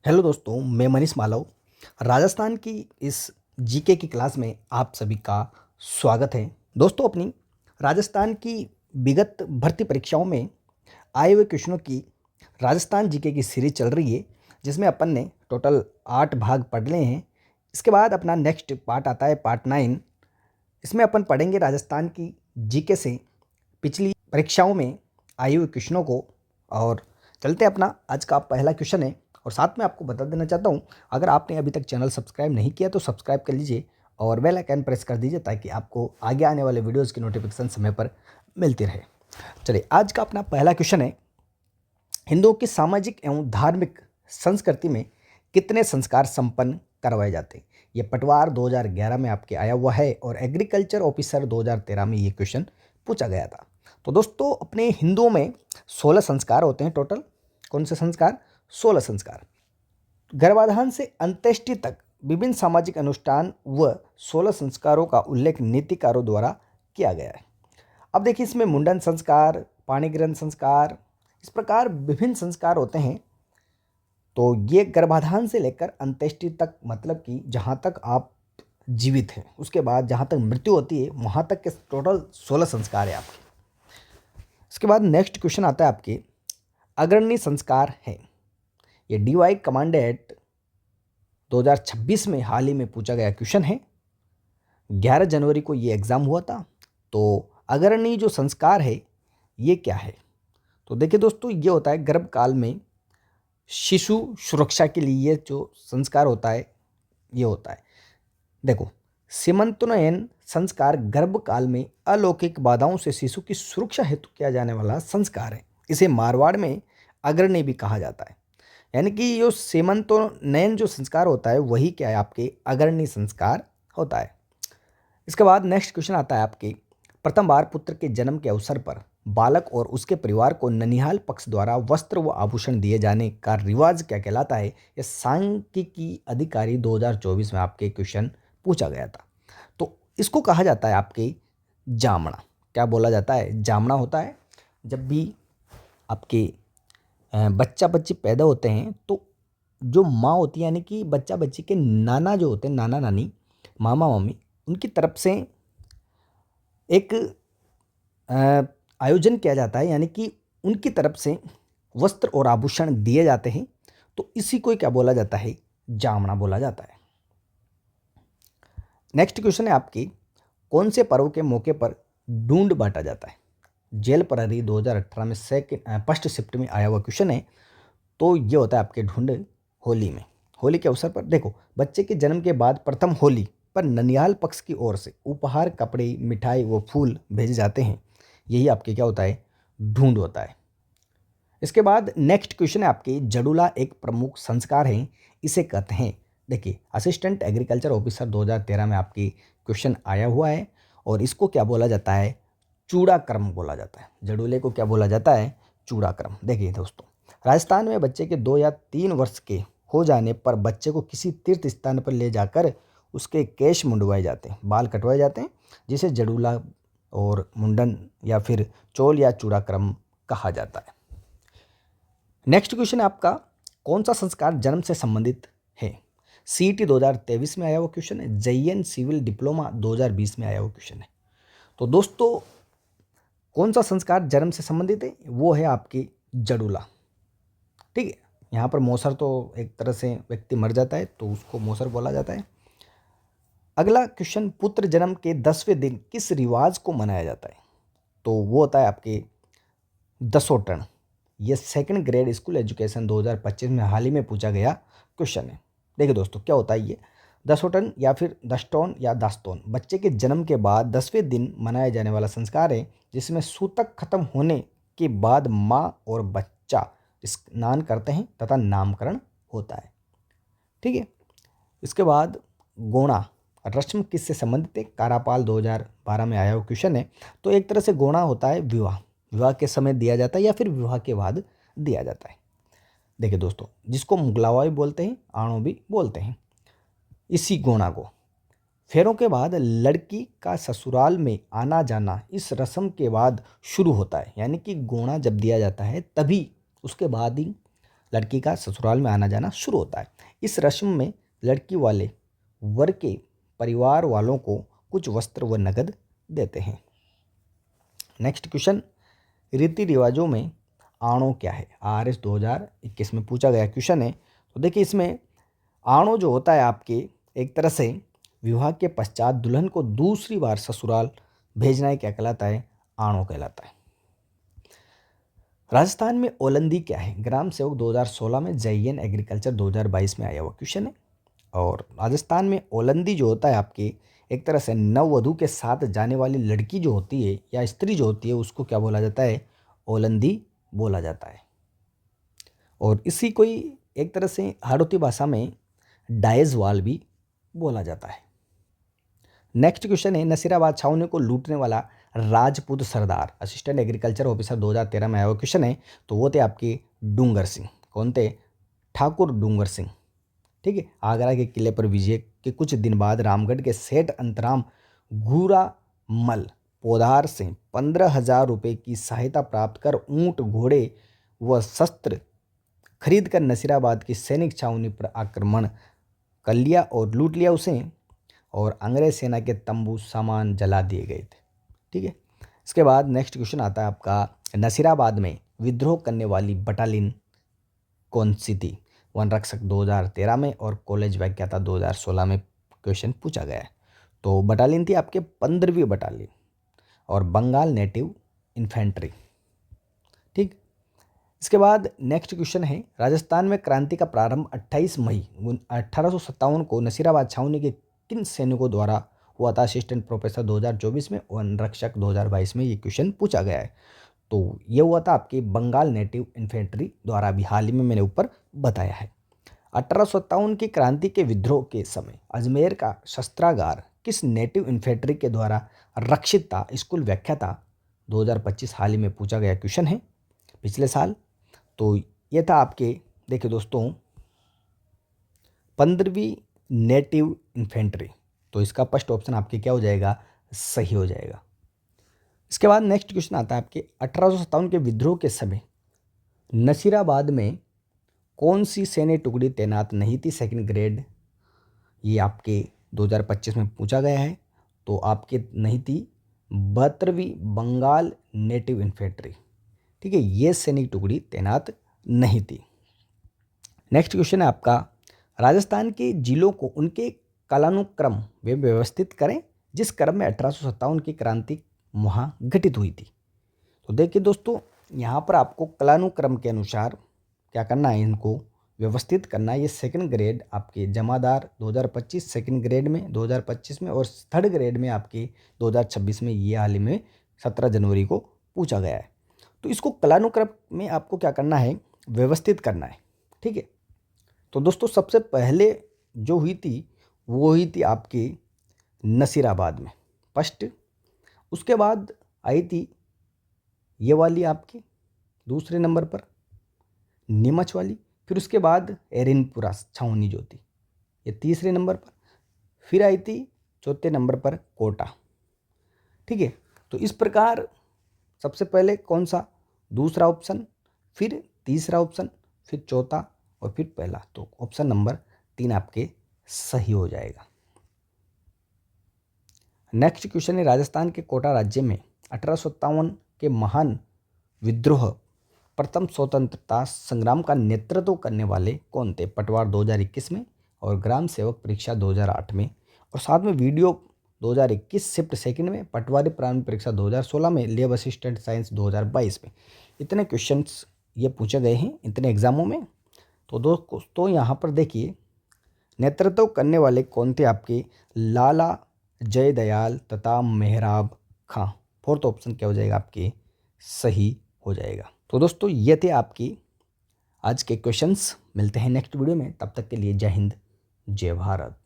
Hello दोस्तों, मैं मनीष मालव। राजस्थान की इस जीके की क्लास में आप सभी का स्वागत है। दोस्तों, अपनी राजस्थान की विगत भर्ती परीक्षाओं में आए हुए क्वेश्चनों की राजस्थान जीके की सीरीज चल रही है, जिसमें अपन ने टोटल 8 भाग पढ़ लिए हैं। इसके बाद अपना नेक्स्ट पार्ट आता है, पार्ट 9। इसमें अपन पढ़ेंगे राजस्थान की जीके से पिछली परीक्षाओं में आए हुए क्वेश्चनों को। और चलते हैं, अपना आज का पहला क्वेश्चन है। और साथ में आपको बता देना चाहता हूँ, अगर आपने अभी तक चैनल सब्सक्राइब नहीं किया तो सब्सक्राइब कर लीजिए और बेल आइकन प्रेस कर दीजिए, ताकि आपको आगे आने वाले वीडियोज़ की नोटिफिकेशन समय पर मिलती रहे। चलिए, आज का अपना पहला क्वेश्चन है, हिंदुओं की सामाजिक एवं धार्मिक संस्कृति में कितने संस्कार संपन्न करवाए जाते हैं। ये पटवार 2011 में आपके आया हुआ है और एग्रीकल्चर ऑफिसर 2013 में ये क्वेश्चन पूछा गया था। तो दोस्तों, अपने हिंदुओं में 16 संस्कार होते हैं टोटल। कौन से संस्कार? 16 संस्कार। गर्भाधान से अंत्येष्टि तक विभिन्न सामाजिक अनुष्ठान व 16 संस्कारों का उल्लेख नीतिकारों द्वारा किया गया है। अब देखिए, इसमें मुंडन संस्कार, पाणी ग्रहण संस्कार, इस प्रकार विभिन्न संस्कार होते हैं। तो ये गर्भाधान से लेकर अंत्येष्टि तक, मतलब कि जहाँ तक आप जीवित हैं उसके बाद जहाँ तक मृत्यु होती है वहाँ तक के टोटल 16 संस्कार है आपके। इसके बाद नेक्स्ट क्वेश्चन आता है आपके, अग्रणी संस्कार है। ये DY कमांडेट 2026 में हाल ही में पूछा गया क्वेश्चन है। 11 जनवरी को ये एग्ज़ाम हुआ था। तो अग्रणी जो संस्कार है ये क्या है? तो देखिए दोस्तों, ये होता है गर्भकाल में शिशु सुरक्षा के लिए जो संस्कार होता है ये होता है। देखो, सीमंतोन्नयन संस्कार गर्भकाल में अलौकिक बाधाओं से शिशु की सुरक्षा हेतु किया जाने वाला संस्कार है। इसे मारवाड़ में अग्रणी भी कहा जाता है। यानी कि जो सीमंतोन्नयन जो संस्कार होता है वही क्या है, आपके अग्रणी संस्कार होता है। इसके बाद नेक्स्ट क्वेश्चन आता है आपके, प्रथम बार पुत्र के जन्म के अवसर पर बालक और उसके परिवार को ननिहाल पक्ष द्वारा वस्त्र व आभूषण दिए जाने का रिवाज क्या कहलाता है। यह सांख्यिकी अधिकारी 2024 में आपके क्वेश्चन पूछा गया था। तो इसको कहा जाता है आपके जामना। क्या बोला जाता है? जामना होता है। जब भी आपके बच्चा बच्ची पैदा होते हैं तो जो माँ होती है, यानी कि बच्चा बच्ची के नाना जो होते हैं, नाना नानी, मामा मामी, उनकी तरफ से एक आयोजन किया जाता है, यानी कि उनकी तरफ से वस्त्र और आभूषण दिए जाते हैं। तो इसी को क्या बोला जाता है? जामना बोला जाता है। नेक्स्ट क्वेश्चन है आपकी, कौन से पर्व के मौके पर ढूंढ बांटा जाता है। जेल प्रहरी 2018 में फर्स्ट शिफ्ट में आया हुआ क्वेश्चन है। तो ये होता है आपके ढूंढ होली में। होली के अवसर पर देखो, बच्चे के जन्म के बाद प्रथम होली पर ननिहाल पक्ष की ओर से उपहार, कपड़े, मिठाई व फूल भेजे जाते हैं। यही आपके क्या होता है? ढूंढ होता है। इसके बाद नेक्स्ट क्वेश्चन है आपके, जडूला एक प्रमुख संस्कार है, इसे कहते हैं। देखिए, असिस्टेंट एग्रीकल्चर ऑफिसर 2013 में आपकी क्वेश्चन आया हुआ है और इसको क्या बोला जाता है? चूड़ाक्रम बोला जाता है। जडूले को क्या बोला जाता है? चूड़ाक्रम। देखिए दोस्तों, राजस्थान में बच्चे के 2 या 3 वर्ष के हो जाने पर बच्चे को किसी तीर्थ स्थान पर ले जाकर उसके केश मुंडवाए जाते हैं, बाल कटवाए जाते हैं, जिसे जडूला और मुंडन या फिर चोल या चूड़ाक्रम कहा जाता है। नेक्स्ट क्वेश्चन है आपका, कौन सा संस्कार जन्म से संबंधित है। CET 2023 में आया हुआ क्वेश्चन है। JN सिविल डिप्लोमा 2020 में आया हुआ क्वेश्चन है। तो दोस्तों, कौन सा संस्कार जन्म से संबंधित है? वो है आपकी जडूला। ठीक है, यहाँ पर मोसर तो एक तरह से व्यक्ति मर जाता है तो उसको मोसर बोला जाता है। अगला क्वेश्चन, पुत्र जन्म के 10वें दिन किस रिवाज को मनाया जाता है। तो वो होता है आपके दसोटन। ये सेकंड ग्रेड स्कूल एजुकेशन 2025 में हाल ही में पूछा गया क्वेश्चन है। देखिए दोस्तों, क्या होता है ये दसोटन या फिर दस्टोन या दास्तोन, बच्चे के जन्म के बाद 10वें दिन मनाया जाने वाला संस्कार है, जिसमें सूतक खत्म होने के बाद माँ और बच्चा स्नान करते हैं तथा नामकरण होता है। ठीक है। इसके बाद गोणा रस्म किससे संबंधित है। कारापाल 2012 में आया हुआ क्वेश्चन है। तो एक तरह से गोणा होता है विवाह, विवाह के समय दिया जाता है या फिर विवाह के बाद दिया जाता है। देखिए दोस्तों, जिसको मुगलावा भी बोलते हैं, आणो भी बोलते हैं। इसी गोणा को फेरों के बाद लड़की का ससुराल में आना जाना इस रस्म के बाद शुरू होता है। यानी कि गोणा जब दिया जाता है तभी उसके बाद ही लड़की का ससुराल में आना जाना शुरू होता है। इस रस्म में लड़की वाले वर के परिवार वालों को कुछ वस्त्र व नगद देते हैं। नेक्स्ट क्वेश्चन, रीति रिवाजों में आणो क्या है? RS 2021 में पूछा गया क्वेश्चन है। तो देखिए, इसमें आणो जो होता है आपके एक तरह से विवाह के पश्चात दुल्हन को दूसरी बार ससुराल भेजना क्या कहलाता है? आणो कहलाता है। राजस्थान में ओलंदी क्या है? ग्राम सेवक 2016 में, JN एग्रीकल्चर 2022 में आया हुआ क्वेश्चन है। और राजस्थान में ओलंदी जो होता है आपके एक तरह से नववधु के साथ जाने वाली लड़की जो होती है या स्त्री जो होती है उसको क्या बोला जाता है? ओलंदी बोला जाता है। और इसी को ही एक तरह से हाड़ौती भाषा में डायजवाल भी बोला जाता है। नेक्स्ट क्वेश्चन है, नसीराबाद छावनी को लूटने वाला राजपूत सरदार, असिस्टेंट एग्रीकल्चर ऑफिसर 2013 में आया हुआ क्वेश्चन है। तो वो थे आपके डूंगर सिंह। कौन थे? ठाकुर डूंगर सिंह। ठीक है। आगरा के किले पर विजय के कुछ दिन बाद रामगढ़ के सेठ अंतराम घूरामल पोदार से 15,000 रुपये की सहायता प्राप्त कर ऊंट, घोड़े व शस्त्र खरीद कर नसीराबाद की सैनिक छावनी पर आक्रमण कर लिया और लूट लिया उसे, और अंग्रेज सेना के तंबू सामान जला दिए गए थे। ठीक है। इसके बाद नेक्स्ट क्वेश्चन आता है आपका, नसीराबाद में विद्रोह करने वाली बटालियन कौन सी थी? वन रक्षक 2013 में और कॉलेज व्याख्याता 2016 में क्वेश्चन पूछा गया है। तो बटालियन थी आपके 15वीं बटालियन और बंगाल नेटिव इन्फेंट्री। ठीक। इसके बाद नेक्स्ट क्वेश्चन है, राजस्थान में क्रांति का प्रारंभ 28 मई 1857 को नसीराबाद छावनी के किन सैनिकों द्वारा हुआ था? असिस्टेंट प्रोफेसर 2024 में, वन रक्षक 2022 में ये क्वेश्चन पूछा गया है। तो ये हुआ था आपके बंगाल नेटिव इन्फेंट्री द्वारा। भी हाल ही में मैंने ऊपर बताया है। 1857 की क्रांति के विद्रोह के समय अजमेर का शस्त्रागार किस नेटिव इन्फेंट्री के द्वारा रक्षित था? स्कूल व्याख्याता 2025 हाल ही में पूछा गया क्वेश्चन है पिछले साल। तो ये था आपके, देखिए दोस्तों, 15वीं नेटिव इन्फेंट्री। तो इसका फर्स्ट ऑप्शन आपके क्या हो जाएगा? सही हो जाएगा। इसके बाद नेक्स्ट क्वेश्चन आता है आपके, 1857 के विद्रोह के समय नसीराबाद में कौन सी सैन्य टुकड़ी तैनात नहीं थी? Second grade. ये आपके 2025 में पूछा गया है। तो आपके नहीं थी 72वीं बंगाल नेटिव इन्फेंट्री। ठीक है, ये सैनिक टुकड़ी तैनात नहीं थी। नेक्स्ट क्वेश्चन है आपका, राजस्थान के जिलों को उनके कालानुक्रम वे व्यवस्थित करें जिस क्रम में 1857 की क्रांति वहाँ घटित हुई थी। तो देखिए दोस्तों, यहाँ पर आपको कालानुक्रम के अनुसार क्या करना है? इनको व्यवस्थित करना है। ये सेकंड ग्रेड आपके जमादार 2025 सेकंड ग्रेड में 2025 में, और थर्ड ग्रेड में आपके 2026 में, ये हाल ही में 17 जनवरी को पूछा गया है। तो इसको कालानुक्रम में आपको क्या करना है? व्यवस्थित करना है। ठीक है। तो दोस्तों, सबसे पहले जो हुई थी वो हुई थी आपके नसीराबाद में फर्स्ट। उसके बाद आई थी ये वाली आपकी दूसरे नंबर पर नीमच वाली। फिर उसके बाद एरिनपुरा छावनी जो थी ये तीसरे नंबर पर। फिर आई थी चौथे नंबर पर कोटा। ठीक है। तो इस प्रकार सबसे पहले कौन सा? दूसरा ऑप्शन, फिर तीसरा ऑप्शन, फिर चौथा और फिर पहला। तो ऑप्शन नंबर 3 आपके सही हो जाएगा। नेक्स्ट क्वेश्चन है, राजस्थान के कोटा राज्य में 1857 के महान विद्रोह प्रथम स्वतंत्रता संग्राम का नेतृत्व करने वाले कौन थे? पटवार 2021 में और ग्राम सेवक परीक्षा 2008 में, और साथ में वीडियो 2021 शिफ्ट सेकंड में, पटवारी प्रारंभिक परीक्षा 2016 में, लेब असिस्टेंट साइंस 2022 में। इतने क्वेश्चंस ये पूछे गए हैं इतने एग्जामों में। तो दोस्तों यहाँ पर देखिए, नेतृत्व करने वाले कौन थे आपके? लाला जयदयाल तथा मेहराब खां। फोर्थ ऑप्शन क्या हो जाएगा? आपके सही हो जाएगा। तो दोस्तों, ये थे आपकी आज के क्वेश्चंस। मिलते हैं नेक्स्ट वीडियो में, तब तक के लिए जय हिंद, जय भारत।